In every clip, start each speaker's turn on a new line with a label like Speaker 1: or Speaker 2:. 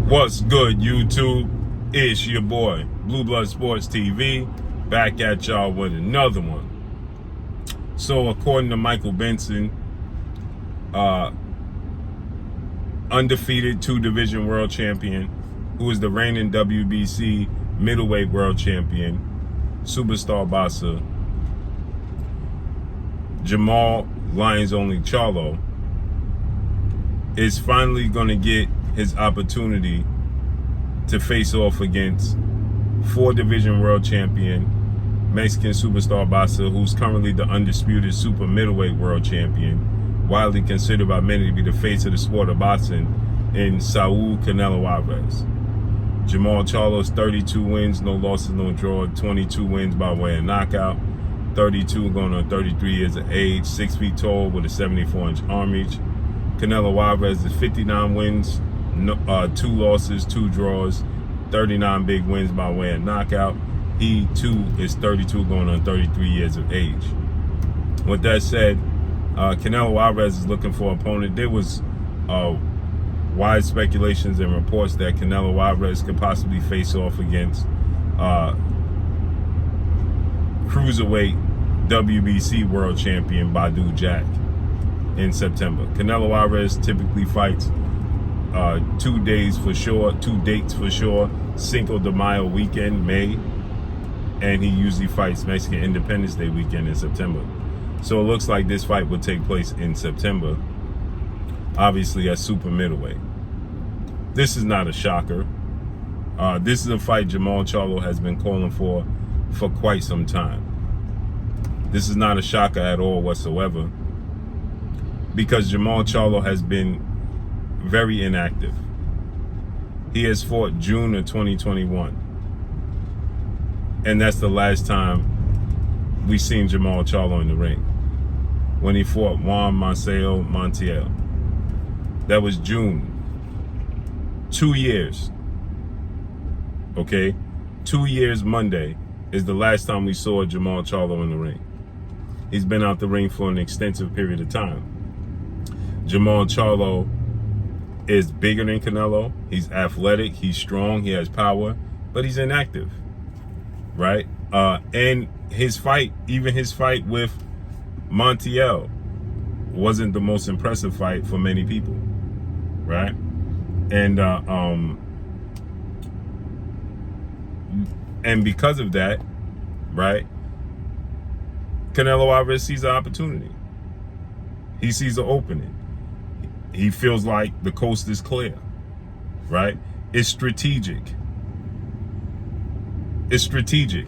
Speaker 1: What's good, YouTube? It's your boy, Blue Blood Sports TV, back at y'all with another one. So, according to Michael Benson, undefeated two-division world champion, who is the reigning WBC middleweight world champion, superstar boxer, Jermall Lions Only Charlo, is finally going to get his opportunity to face off against four-division world champion, Mexican superstar boxer, who's currently the undisputed super middleweight world champion, widely considered by many to be the face of the sport of boxing, in Saul Canelo Alvarez. Jermall Charlo's 32 wins, no losses, no draw, 22 wins by way of knockout, 32 going on 33 years of age, 6 feet tall with a 74-inch arm reach. Canelo Alvarez is 59 wins, 2 losses, 2 draws, 39 big wins by way of knockout. He too is 32 going on 33 years of age. With that said, Canelo Alvarez is looking for an opponent. There was wide speculations and reports that Canelo Alvarez could possibly face off against cruiserweight WBC world champion Badu Jack in September. Canelo Alvarez typically fights 2 days for sure, 2 dates for sure, Cinco de Mayo weekend, May, and he usually fights Mexican Independence Day weekend in September. So it looks like this fight will take place in September, obviously at super middleweight. This is not a shocker. This is a fight Jermall Charlo has been calling for quite some time. This is not a shocker at all whatsoever, because Jermall Charlo has been very inactive. He has fought June of 2021, and that's the last time we seen Jermall Charlo in the ring, when he fought Juan Marcelo Montiel. That was June. 2 years. Okay? 2 years Monday is the last time we saw Jermall Charlo in the ring. He's been out the ring for an extensive period of time. Jermall Charlo is bigger than Canelo. He's athletic, he's strong, he has power, but he's inactive, right? And his fight, even his fight with Montiel, wasn't the most impressive fight for many people, right? And because of that, right, Canelo Alvarez sees an opportunity. He sees an opening. He feels like the coast is clear, right? It's strategic. It's strategic,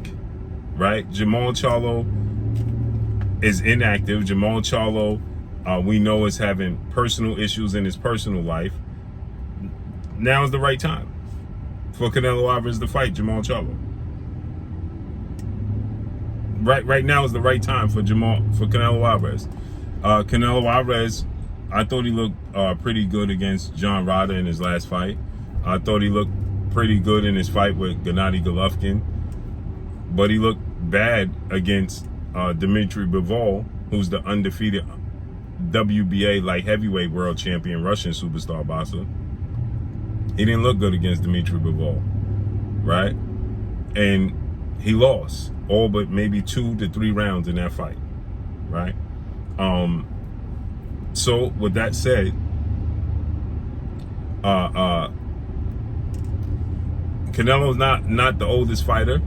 Speaker 1: right? Jermall Charlo is inactive. Jermall Charlo, we know, is having personal issues in his personal life. Now is the right time for Canelo Alvarez to fight Jermall Charlo. Right now is the right time for Canelo Alvarez. Canelo Alvarez, I thought he looked pretty good against John Ryder in his last fight. I thought he looked pretty good in his fight with Gennady Golovkin. But he looked bad against Dmitry Bivol, who's the undefeated WBA light heavyweight world champion Russian superstar boxer. He didn't look good against Dmitry Bivol, right? And he lost all but maybe 2 to 3 rounds in that fight, right? So with that said, Canelo's not the oldest fighter,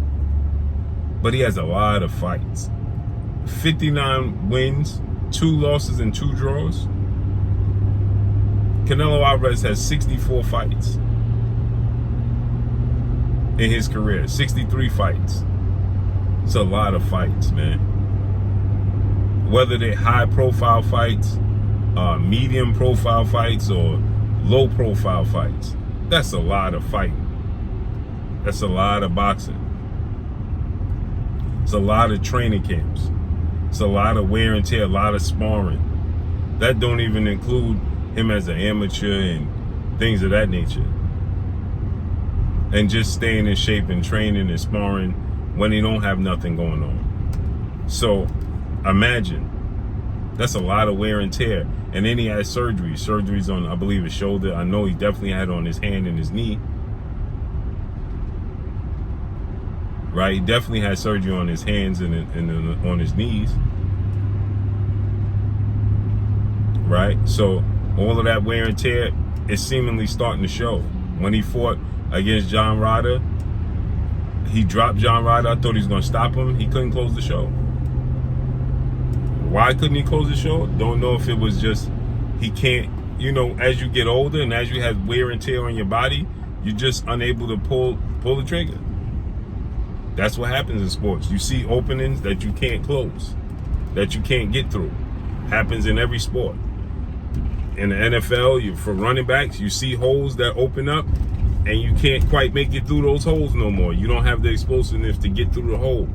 Speaker 1: but he has a lot of fights. 59 wins, 2 losses, and 2 draws. Canelo Alvarez has 64 fights in his career, 63 fights. It's a lot of fights, man. Whether they're high-profile fights, medium-profile fights, or low-profile fights, that's a lot of fighting. That's a lot of boxing. It's a lot of training camps. It's a lot of wear and tear, a lot of sparring. That don't even include him as an amateur and things of that nature. And just staying in shape and training and sparring when he don't have nothing going on. So imagine That's a lot of wear and tear. And then he had surgeries on, I believe, his shoulder. I know he definitely had on his hand and his knee. Right? He definitely had surgery on his hands and on his knees. Right? So all of that wear and tear is seemingly starting to show. When he fought against John Ryder, he dropped John Ryder. I thought he was going to stop him. He couldn't close the show. Why couldn't he close the show? Don't know if it was just he can't, as you get older and as you have wear and tear on your body, you're just unable to pull the trigger. That's what happens in sports. You see openings that you can't close, that you can't get through. Happens in every sport. In the NFL, for running backs, you see holes that open up and you can't quite make it through those holes no more. You don't have the explosiveness to get through the hole.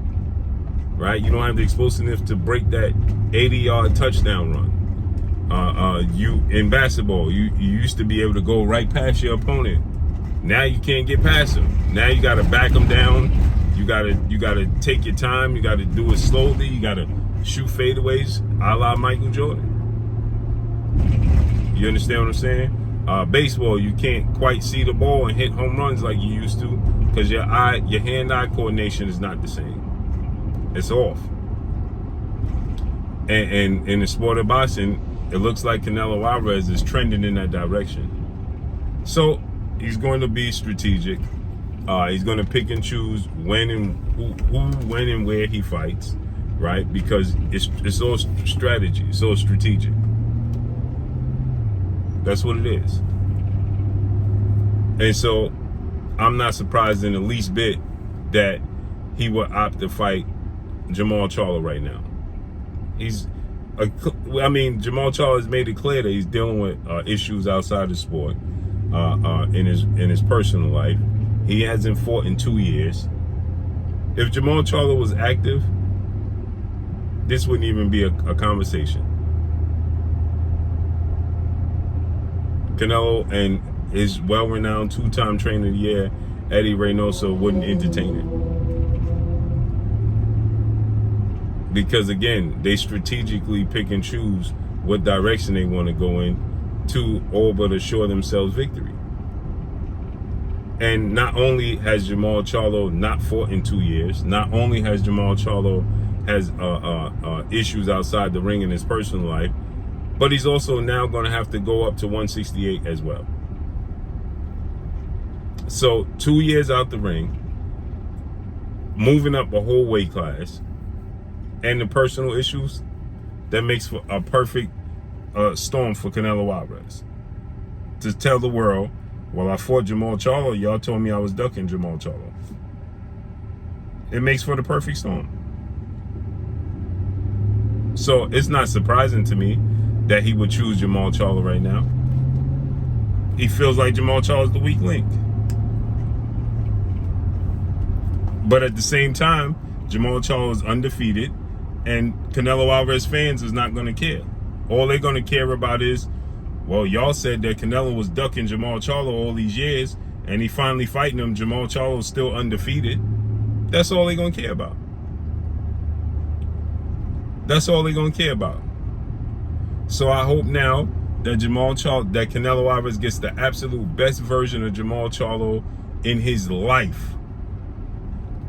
Speaker 1: Right? You don't have the explosiveness to break that 80-yard touchdown run. You in basketball, you used to be able to go right past your opponent. Now you can't get past them. Now you got to back them down. You gotta take your time. You got to do it slowly. You got to shoot fadeaways, a la Michael Jordan. You understand what I'm saying? Baseball, you can't quite see the ball and hit home runs like you used to because your hand-eye coordination is not the same. It's off. And in the sport of boxing, it looks like Canelo Alvarez is trending in that direction. So he's going to be strategic. He's going to pick and choose when and who, when and where he fights, right? Because it's all strategy, it's all strategic. That's what it is. And so I'm not surprised in the least bit that he would opt to fight Jermall Charlo right now. Jermall Charlo has made it clear that he's dealing with issues outside the sport, in his personal life. He hasn't fought in 2 years. If Jermall Charlo was active, this wouldn't even be a conversation. Canelo and his well-renowned two-time trainer of the year, Eddie Reynoso, wouldn't entertain it. Because again, they strategically pick and choose what direction they want to go in to all but assure themselves victory. And not only has Jermall Charlo not fought in 2 years, not only has Jermall Charlo has issues outside the ring in his personal life, but he's also now going to have to go up to 168 as well. So 2 years out the ring, moving up a whole weight class, and the personal issues, that makes for a perfect storm for Canelo Alvarez. To tell the world, well, I fought Jermall Charlo, y'all told me I was ducking Jermall Charlo. It makes for the perfect storm. So it's not surprising to me that he would choose Jermall Charlo right now. He feels like Jermall Charlo is the weak link. But at the same time, Jermall Charlo is undefeated, and Canelo Alvarez fans is not going to care. All they're going to care about is, well, y'all said that Canelo was ducking Jermall Charlo all these years, and he finally fighting him. Jermall Charlo is still undefeated. That's all they're going to care about. That's all they're going to care about. So I hope now that that Canelo Alvarez gets the absolute best version of Jermall Charlo in his life.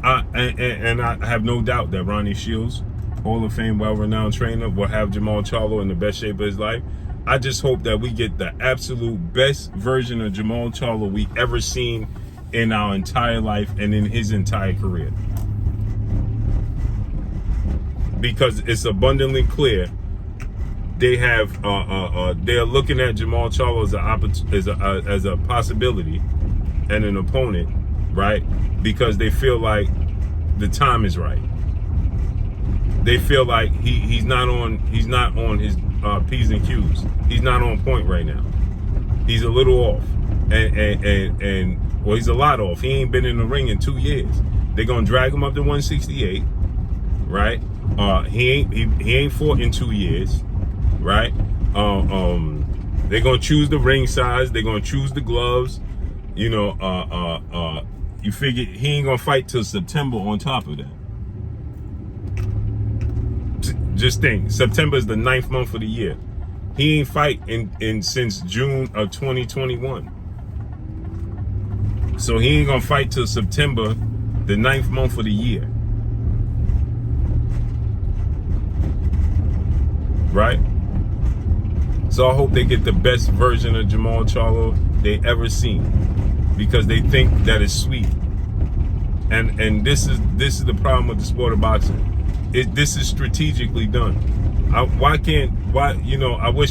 Speaker 1: And I have no doubt that Ronnie Shields, Hall of Fame, well-renowned trainer, will have Jermall Charlo in the best shape of his life. I just hope that we get the absolute best version of Jermall Charlo we ever seen in our entire life and in his entire career. Because it's abundantly clear they have they're looking at Jermall Charlo as a possibility and an opponent, right? Because they feel like the time is right. They feel like he's not on his P's and Q's. He's not on point right now. He's a little off, and he's a lot off. He ain't been in the ring in 2 years. They're gonna drag him up to 168, right? He ain't fought in 2 years, right? They're gonna choose the ring size. They're gonna choose the gloves. You figure he ain't gonna fight till September on top of that. just think, September is the 9th month of the year. He ain't fight in since June of 2021. So he ain't gonna fight till September, the 9th month of the year. Right? So I hope they get the best version of Jermall Charlo they ever seen, because they think that it's sweet. And this is the problem with the sport of boxing. This is strategically done. I wish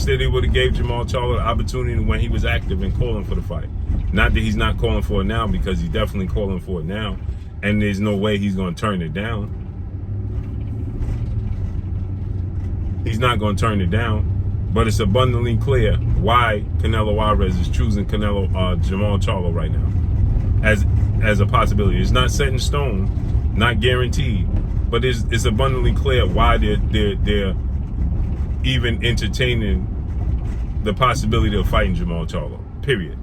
Speaker 1: that they would have gave Jermall Charlo the opportunity when he was active and calling for the fight. Not that he's not calling for it now, because he's definitely calling for it now, and there's no way he's going to turn it down. He's not going to turn it down. But it's abundantly clear why Canelo Alvarez is choosing Jermall Charlo right now as a possibility. It's not set in stone, not guaranteed, but it's abundantly clear why they're even entertaining the possibility of fighting Jermall Charlo. Period.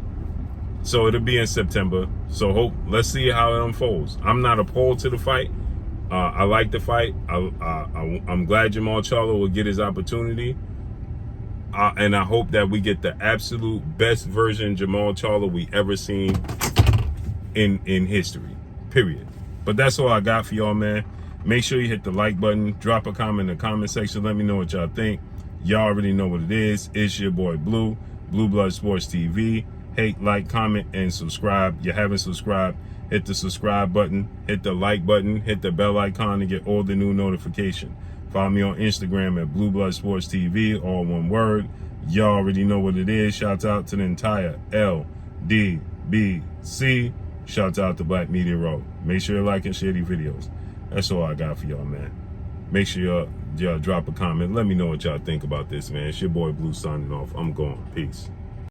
Speaker 1: So it'll be in September. So let's see how it unfolds. I'm not opposed to the fight. I like the fight. I'm glad Jermall Charlo will get his opportunity. And I hope that we get the absolute best version of Jermall Charlo we ever seen in history, period. But that's all I got for y'all, man. Make sure you hit the like button, drop a comment in the comment section, let me know what y'all think. Y'all already know what it is. It's your boy Blue Blood Sports TV. Hate, like, comment, and subscribe. You haven't subscribed, hit the subscribe button, hit the like button, hit the bell icon to get all the new notifications. Follow me on Instagram at Blue Blood Sports TV, all one word. Y'all already know what it is. Shouts out to the entire LDBC. Shouts out to Black Media Row. Make sure you like and share these videos. That's all I got for y'all, man. Make sure y'all drop a comment. Let me know what y'all think about this, man. It's your boy Blue signing off. I'm going. Peace.